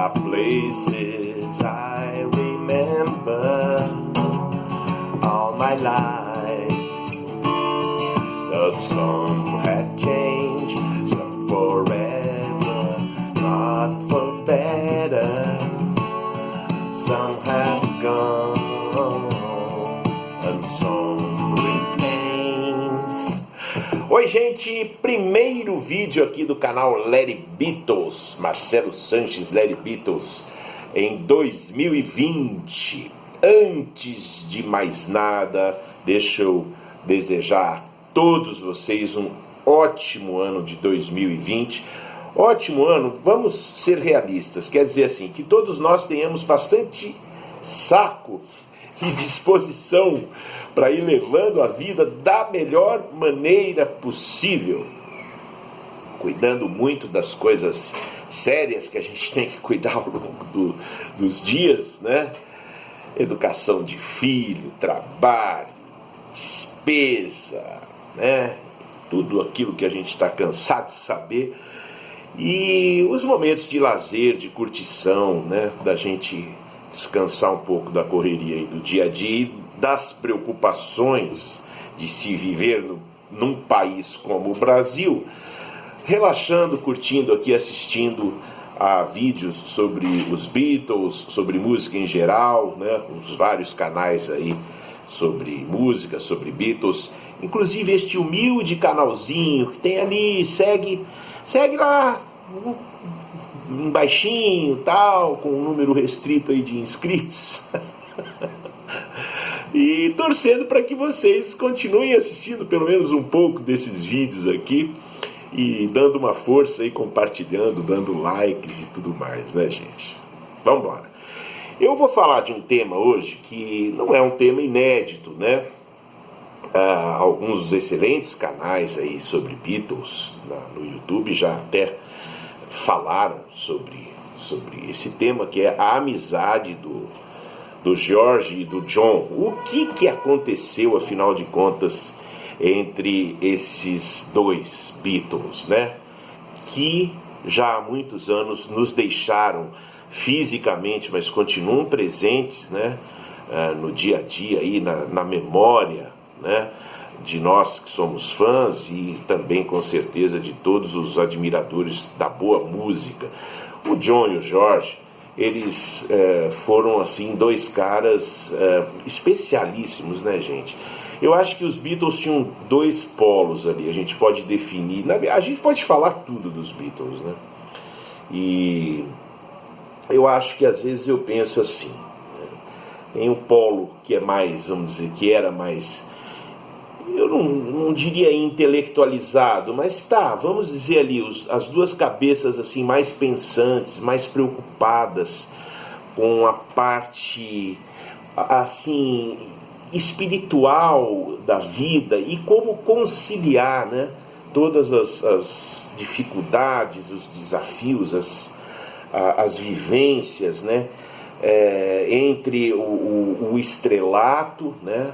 are places I remember all my life. Some have changed, some forever, not for better. Some have gone, and some remains. Oi, gente! Primeiro vídeo aqui do canal Larry Beatles, Marcelo Sanches Larry Beatles, em 2020. Antes de mais nada, deixa eu desejar a todos vocês um ótimo ano de 2020. Ótimo ano, vamos ser realistas, quer dizer assim, que todos nós tenhamos bastante saco e disposição para ir levando a vida da melhor maneira possível, cuidando muito das coisas sérias que a gente tem que cuidar ao longo dos dias, né? Educação de filho, trabalho, despesa, né? Tudo aquilo que a gente está cansado de saber. E os momentos de lazer, de curtição, né? Da gente descansar um pouco da correria aí do dia a dia e das preocupações de se viver num país como o Brasil, relaxando, curtindo aqui, assistindo a vídeos sobre os Beatles, sobre música em geral, né? Os vários canais aí sobre música, sobre Beatles, inclusive este humilde canalzinho que tem ali, segue lá, baixinho, tal, com um número restrito aí de inscritos. E torcendo para que vocês continuem assistindo pelo menos um pouco desses vídeos aqui e dando uma força aí, compartilhando, dando likes e tudo mais, né, gente? Vamos embora. Eu vou falar de um tema hoje que não é um tema inédito, né? Alguns excelentes canais aí sobre Beatles no YouTube já até falaram sobre esse tema, que é a amizade do George e do John. O que aconteceu, afinal de contas, entre esses dois Beatles, né? Que já há muitos anos nos deixaram fisicamente, mas continuam presentes, né? No dia a dia, aí, na memória, né? De nós que somos fãs e também, com certeza, de todos os admiradores da boa música. O John e o George, eles foram, assim, dois caras especialíssimos, né, gente? Eu acho que os Beatles tinham dois polos ali, a gente pode definir, a gente pode falar tudo dos Beatles, né? E eu acho que às vezes eu penso assim, né? Em um polo que é mais, vamos dizer, que era mais, eu não diria intelectualizado, mas tá, vamos dizer ali, as duas cabeças assim mais pensantes, mais preocupadas com a parte assim espiritual da vida e como conciliar, né, todas as dificuldades, os desafios, as vivências, né, entre o estrelato, né?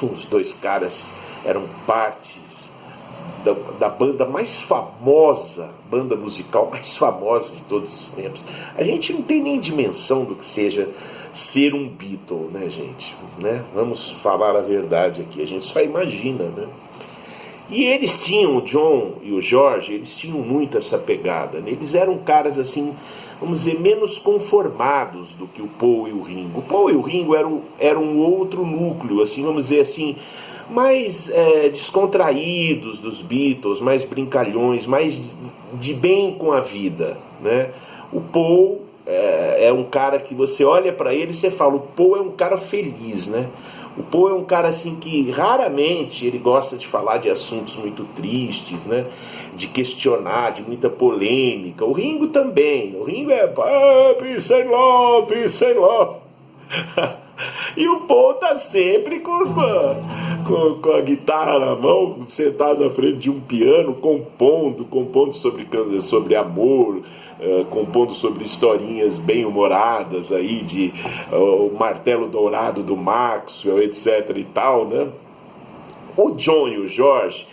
Os dois caras eram partes da banda mais famosa, banda musical mais famosa de todos os tempos. A gente não tem nem dimensão do que seja ser um Beatle, né, gente? Né? Vamos falar a verdade aqui, a gente só imagina, né? E eles tinham, o John e o George, eles tinham muito essa pegada, né? Eles eram caras assim, vamos dizer, menos conformados do que o Paul e o Ringo. O Paul e o Ringo eram um outro núcleo, assim, vamos dizer assim, mais descontraídos dos Beatles, mais brincalhões, mais de bem com a vida, né? O Paul é um cara que você olha para ele e você fala, o Paul é um cara feliz, né? O Paul é um cara assim que raramente ele gosta de falar de assuntos muito tristes, né? De questionar, de muita polêmica. O Ringo também. O Ringo é peace and love, peace and love. E o Paul tá sempre com a guitarra na mão, sentado na frente de um piano, compondo sobre amor, compondo sobre historinhas bem humoradas aí de o martelo dourado do Maxwell, etc e tal, né? O John e o George,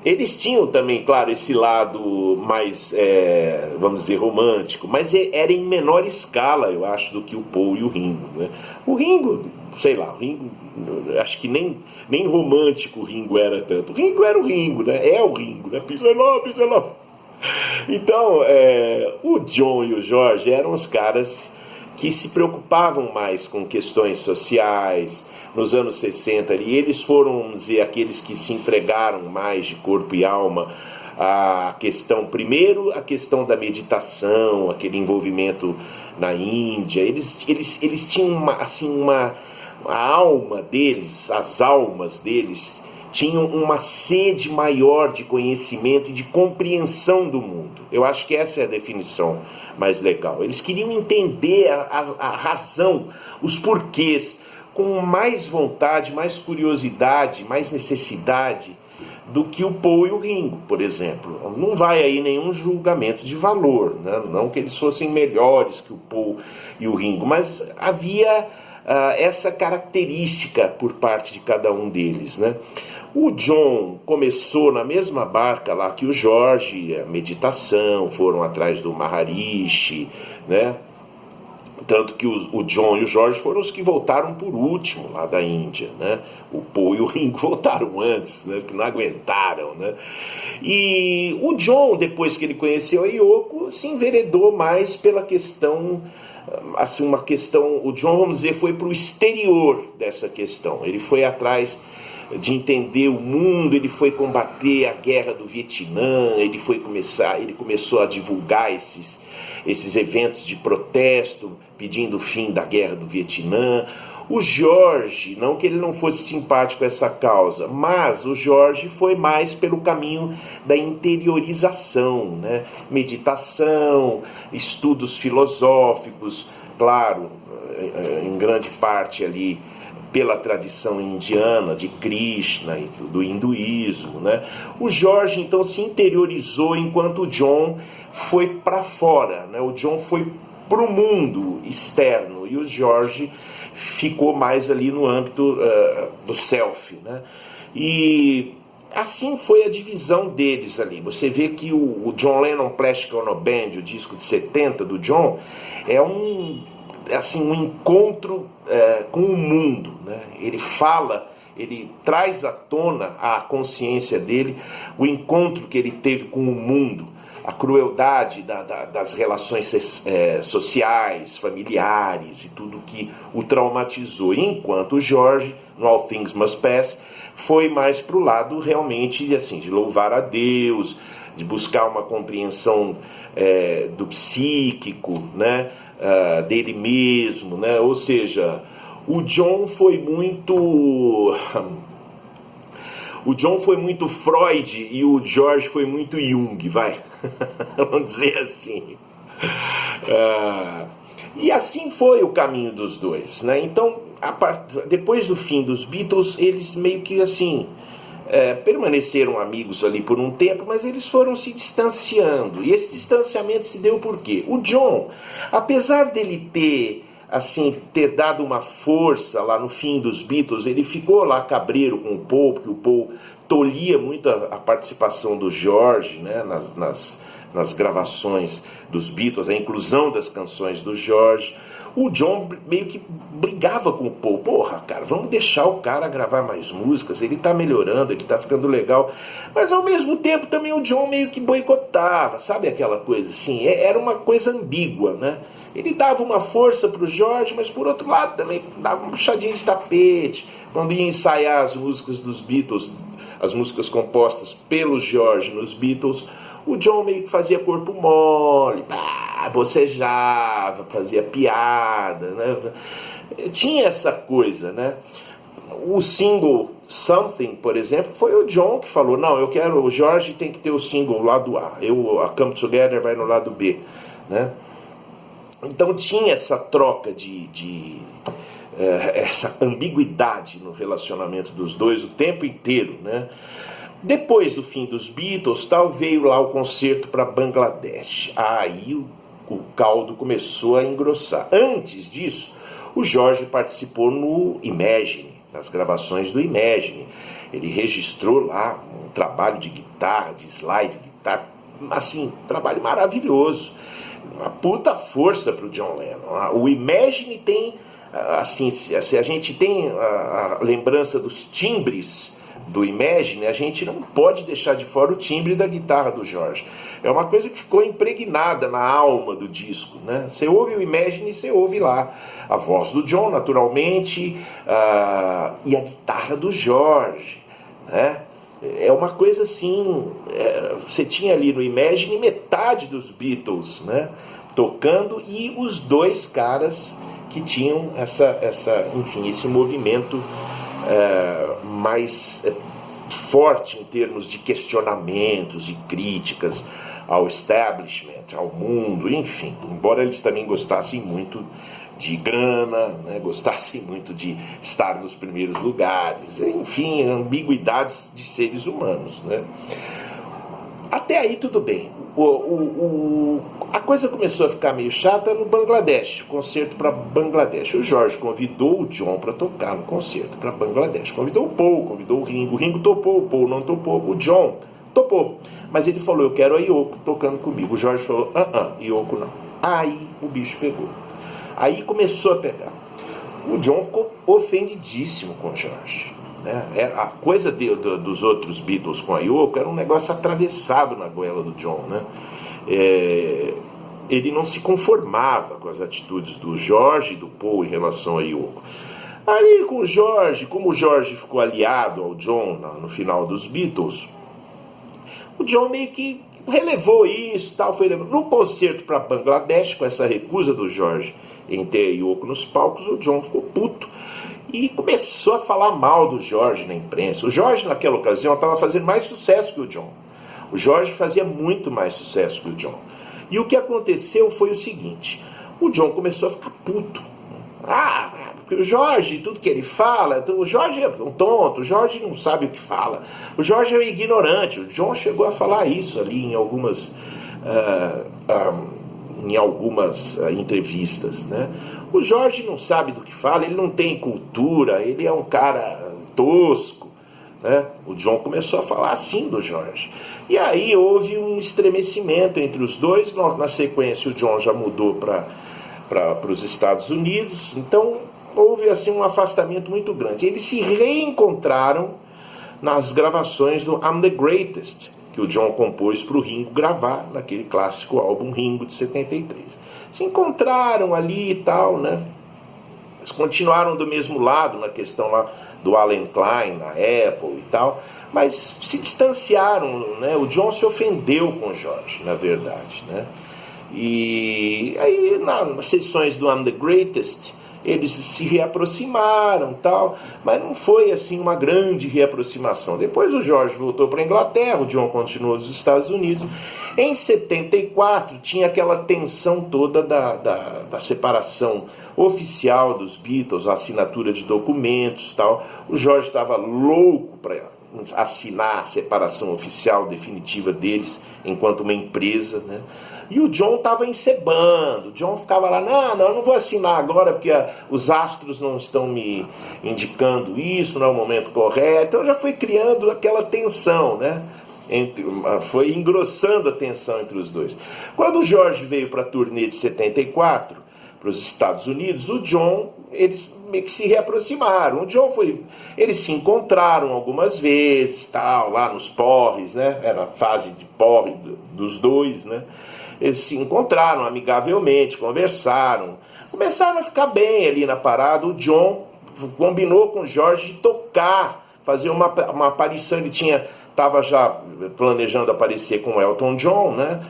Eles tinham também, claro, esse lado mais, vamos dizer, romântico, mas era em menor escala, eu acho, do que o Paul e o Ringo, né? O Ringo, sei lá, o Ringo, acho que nem romântico o Ringo era tanto. O Ringo era o Ringo, né? É o Ringo, né? Pisa lá. Então, o John e o George eram os caras que se preocupavam mais com questões sociais. Nos anos 60, e eles foram, vamos dizer, aqueles que se entregaram mais de corpo e alma à questão, primeiro, a questão da meditação, aquele envolvimento na Índia. Eles tinham a alma deles, as almas deles, tinham uma sede maior de conhecimento e de compreensão do mundo. Eu acho que essa é a definição mais legal. Eles queriam entender a razão, os porquês, com mais vontade, mais curiosidade, mais necessidade do que o Paul e o Ringo, por exemplo. Não vai aí nenhum julgamento de valor, né? Não que eles fossem melhores que o Paul e o Ringo, mas havia essa característica por parte de cada um deles, né? O John começou na mesma barca lá que o George, a meditação, foram atrás do Maharishi, né? Tanto que o John e o George foram os que voltaram por último lá da Índia, né? O Paul e o Ringo voltaram antes, né? Que não aguentaram, né? E o John, depois que ele conheceu a Yoko, se enveredou mais pela questão, assim, uma questão. O John, vamos dizer, foi para o exterior dessa questão. Ele foi atrás de entender o mundo, ele foi combater a guerra do Vietnã, ele começou a divulgar esses eventos de protesto, pedindo o fim da guerra do Vietnã. O George, não que ele não fosse simpático a essa causa, mas o George foi mais pelo caminho da interiorização, né? Meditação, estudos filosóficos, claro, em grande parte ali pela tradição indiana, de Krishna e do hinduísmo, né? O George, então, se interiorizou, enquanto o John foi para fora, né? O John foi para o mundo externo e o George ficou mais ali no âmbito do self, né? E assim foi a divisão deles ali. Você vê que o John Lennon Plastic Ono Band, o disco de 70 do John, é um encontro com o mundo, né? Ele traz à tona a consciência dele, o encontro que ele teve com o mundo, a crueldade das relações sociais, familiares e tudo que o traumatizou. Enquanto o George, no All Things Must Pass, foi mais para o lado realmente assim, de louvar a Deus, de buscar uma compreensão do psíquico, né? Dele mesmo, né? Ou seja, o John foi muito Freud e o George foi muito Jung, vai, vamos dizer assim. E assim foi o caminho dos dois, né? Então, depois do fim dos Beatles, eles meio que assim permaneceram amigos ali por um tempo, mas eles foram se distanciando. E esse distanciamento se deu por quê? O John, apesar dele ter dado uma força lá no fim dos Beatles, ele ficou lá cabreiro com o Paul, porque o Paul tolhia muito a participação do George, né, nas gravações dos Beatles, a inclusão das canções do George. O John meio que brigava com o Paul. Porra, cara, vamos deixar o cara gravar mais músicas, ele tá melhorando, ele tá ficando legal. Mas ao mesmo tempo também o John meio que boicotava, sabe aquela coisa assim? Era uma coisa ambígua, né? Ele dava uma força pro George, mas por outro lado também dava uma puxadinha de tapete. Quando ia ensaiar as músicas dos Beatles, as músicas compostas pelo George nos Beatles, o John meio que fazia corpo mole, bocejava, fazia piada, né? Tinha essa coisa, né? O single Something, por exemplo, foi o John que falou: não, o George tem que ter o single lado A, a Come Together vai no lado B, né? Então tinha essa troca essa ambiguidade no relacionamento dos dois o tempo inteiro, né? Depois do fim dos Beatles, veio lá o concerto para Bangladesh. Aí o caldo começou a engrossar. Antes disso, o George participou no Imagine, nas gravações do Imagine, ele registrou lá um trabalho de guitarra, de slide, guitarra, assim, um trabalho maravilhoso, uma puta força pro John Lennon. O Imagine tem, assim, se a gente tem a lembrança dos timbres do Imagine, a gente não pode deixar de fora o timbre da guitarra do George. É uma coisa que ficou impregnada na alma do disco, né? Você ouve o Imagine e você ouve lá a voz do John, naturalmente, e a guitarra do George, né? É uma coisa assim, você tinha ali no Imagine metade dos Beatles, né, tocando, e os dois caras que tinham enfim, esse movimento mais forte em termos de questionamentos e críticas ao establishment, ao mundo, enfim, embora eles também gostassem muito de grana, né, gostassem muito de estar nos primeiros lugares, enfim, ambiguidades de seres humanos, né? Até aí tudo bem. A coisa começou a ficar meio chata no Bangladesh, concerto para Bangladesh. O George convidou o John para tocar no concerto para Bangladesh. Convidou o Paul, convidou o Ringo topou, o Paul não topou, o John topou. Mas ele falou, eu quero a Yoko tocando comigo. O George falou, Yoko não. Aí o bicho pegou. Aí começou a pegar. O John ficou ofendidíssimo com o George, né? A coisa dos outros Beatles com a Yoko era um negócio atravessado na goela do John, né? Ele não se conformava com as atitudes do George e do Paul em relação a Yoko. Aí com o George, como o George ficou aliado ao John no final dos Beatles, o John meio que relevou isso, tal, foi no concerto para Bangladesh, com essa recusa do George em ter a Yoko nos palcos, o John ficou puto e começou a falar mal do George na imprensa. O George naquela ocasião estava fazendo mais sucesso que o John. O George fazia muito mais sucesso que o John. E o que aconteceu foi o seguinte, o John começou a ficar puto. Porque o George, tudo que ele fala, o George é um tonto, o George não sabe o que fala, o George é um ignorante. O John chegou a falar isso ali em algumas entrevistas, né? O George não sabe do que fala, ele não tem cultura, ele é um cara tosco, né? O John começou a falar assim do George. E aí houve um estremecimento entre os dois. Na sequência o John já mudou para os Estados Unidos, então houve assim um afastamento muito grande. Eles se reencontraram nas gravações do I'm the Greatest, que o John compôs para o Ringo gravar naquele clássico álbum Ringo de 73. Se encontraram ali e tal, né? Eles continuaram do mesmo lado na questão lá do Allen Klein, na Apple e tal, mas se distanciaram, né? O John se ofendeu com o George, na verdade, né? E aí nas sessões do I'm the Greatest eles se reaproximaram, tal, mas não foi assim uma grande reaproximação. Depois o George voltou para a Inglaterra, o John continuou nos Estados Unidos. Em 74 tinha aquela tensão toda da separação oficial dos Beatles, a assinatura de documentos, tal. O George estava louco para assinar a separação oficial definitiva deles enquanto uma empresa, né? E o John estava encebando. O John ficava lá, não, eu não vou assinar agora porque os astros não estão me indicando isso, não é o momento correto. Então já foi criando aquela tensão, né? Foi engrossando a tensão entre os dois. Quando o George veio para a turnê de 74, para os Estados Unidos, o John, eles meio que se reaproximaram. Eles se encontraram algumas vezes, tal, lá nos porres, né? Era a fase de porre dos dois, né? Eles se encontraram amigavelmente, conversaram, começaram a ficar bem ali na parada. O John combinou com o George de tocar, fazer uma aparição. Ele estava já planejando aparecer com o Elton John, né?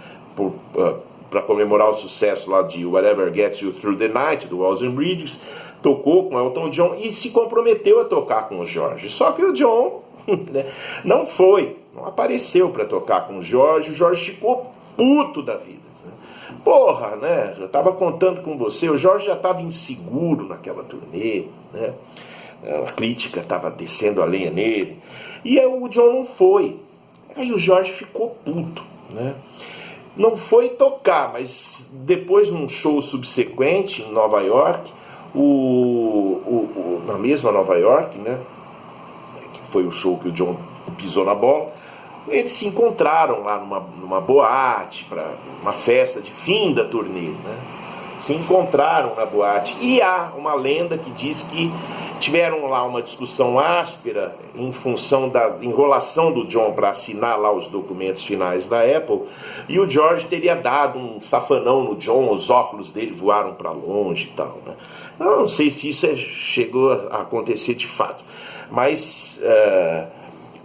Para comemorar o sucesso lá de Whatever Gets You Through the Night, do Walls and Bridges. Tocou com o Elton John e se comprometeu a tocar com o George. Só que o John né, não apareceu para tocar com o George ficou puto da vida. Porra, né? Eu estava contando com você, o George já estava inseguro naquela turnê, né? A crítica estava descendo a lenha nele. E aí o John não foi. Aí o George ficou puto, né? Não foi tocar, mas depois num show subsequente em Nova York, na mesma Nova York, né? foi o show que o John pisou na bola. Eles se encontraram lá numa boate, para uma festa de fim da turnê, né? Se encontraram na boate. E há uma lenda que diz que tiveram lá uma discussão áspera em função da enrolação do John para assinar lá os documentos finais da Apple, e o George teria dado um safanão no John, os óculos dele voaram para longe e tal, né? Eu não sei se isso chegou a acontecer de fato, mas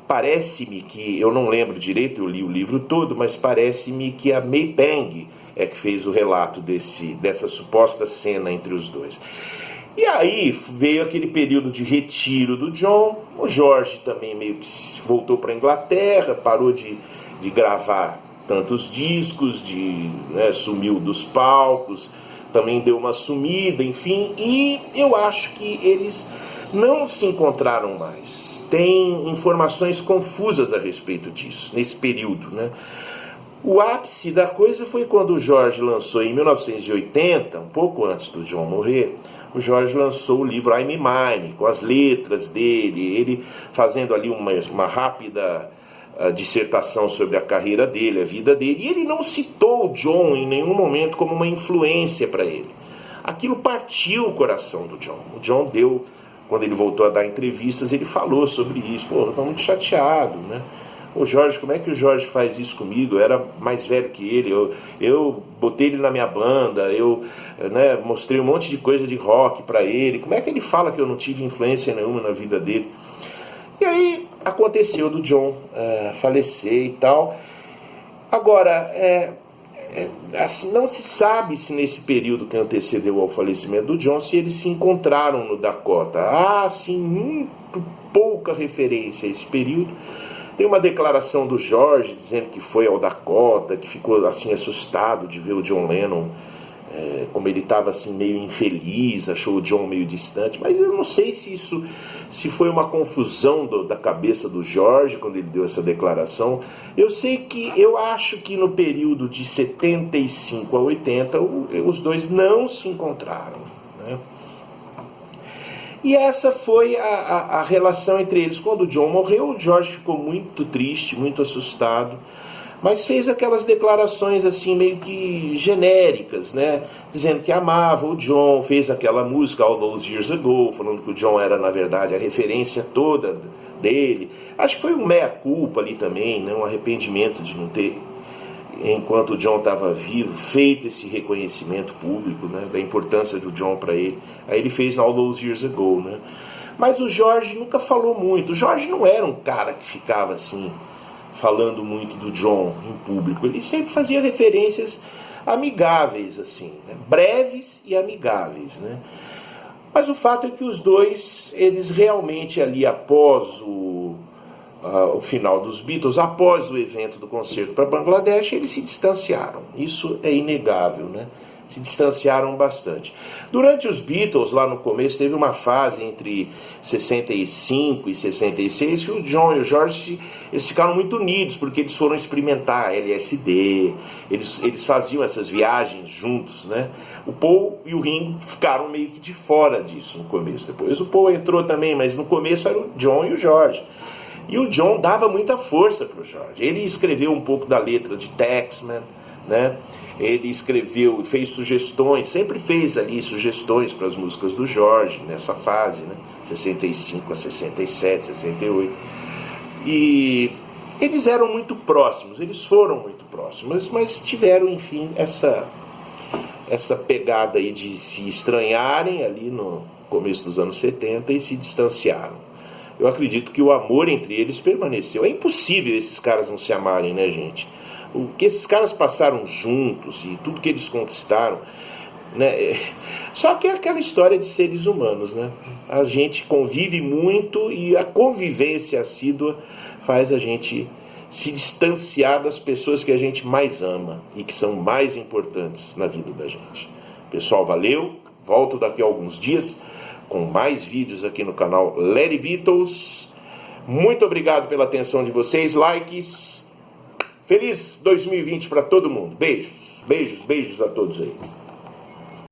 parece-me que, eu não lembro direito, eu li o livro todo, mas parece-me que a May Pang é que fez o relato dessa suposta cena entre os dois. E aí veio aquele período de retiro do John. O George também meio que voltou para a Inglaterra, parou de gravar tantos discos, né, sumiu dos palcos, também deu uma sumida, enfim. E eu acho que eles não se encontraram mais. Tem informações confusas a respeito disso, nesse período, né? O ápice da coisa foi quando o George lançou, em 1980, um pouco antes do John morrer, o George lançou o livro I'm Mine, com as letras dele, ele fazendo ali uma rápida dissertação sobre a carreira dele, a vida dele, e ele não citou o John em nenhum momento como uma influência para ele. Aquilo partiu o coração do John. O John deu, quando ele voltou a dar entrevistas, ele falou sobre isso. Pô, eu estou muito chateado, né? O Jorge, como é que o Jorge faz isso comigo? Eu era mais velho que ele, eu botei ele na minha banda, né, mostrei um monte de coisa de rock para ele. Como é que ele fala que eu não tive influência nenhuma na vida dele? E aí aconteceu do John falecer e tal. Agora, assim, não se sabe se nesse período que antecedeu ao falecimento do John, se eles se encontraram no Dakota. Há, assim, muito pouca referência a esse período. Tem uma declaração do George dizendo que foi ao Dakota, que ficou assim assustado de ver o John Lennon, como ele estava assim meio infeliz, achou o John meio distante, mas eu não sei se foi uma confusão da cabeça do George quando ele deu essa declaração. Eu sei que eu acho que no período de 75 a 80 os dois não se encontraram, né? E essa foi a relação entre eles. Quando o John morreu, o George ficou muito triste, muito assustado, mas fez aquelas declarações assim meio que genéricas, né? Dizendo que amava o John, fez aquela música All Those Years Ago, falando que o John era, na verdade, a referência toda dele. Acho que foi um meia-culpa ali também, né? Um arrependimento de não ter, enquanto o John estava vivo, feito esse reconhecimento público, né, da importância do John para ele. Aí ele fez All Those Years Ago, né? Mas o George nunca falou muito. O George não era um cara que ficava assim, falando muito do John em público. Ele sempre fazia referências amigáveis, assim, né? Breves e amigáveis, né? Mas o fato é que os dois, eles realmente ali após o final dos Beatles, após o evento do concerto para Bangladesh, eles se distanciaram. Isso é inegável, né? Se distanciaram bastante. Durante os Beatles, lá no começo, teve uma fase entre 65 e 66 que o John e o George eles ficaram muito unidos, porque eles foram experimentar LSD, eles faziam essas viagens juntos, né? O Paul e o Ringo ficaram meio que de fora disso no começo. Depois o Paul entrou também, mas no começo era o John e o George. E o John dava muita força para o George. Ele escreveu um pouco da letra de Taxman, né? Ele escreveu, fez sugestões, sempre fez ali sugestões para as músicas do George nessa fase, né? 65 a 67, 68. E eles eram muito próximos, eles foram muito próximos, mas tiveram, enfim, essa pegada aí de se estranharem ali no começo dos anos 70 e se distanciaram. Eu acredito que o amor entre eles permaneceu. É impossível esses caras não se amarem, né, gente? O que esses caras passaram juntos e tudo que eles conquistaram, né? Só que é aquela história de seres humanos, né? A gente convive muito e a convivência assídua faz a gente se distanciar das pessoas que a gente mais ama e que são mais importantes na vida da gente. Pessoal, valeu. Volto daqui a alguns dias com mais vídeos aqui no canal Larry Beatles. Muito obrigado pela atenção de vocês, likes. Feliz 2020 para todo mundo. Beijos, beijos, beijos a todos aí.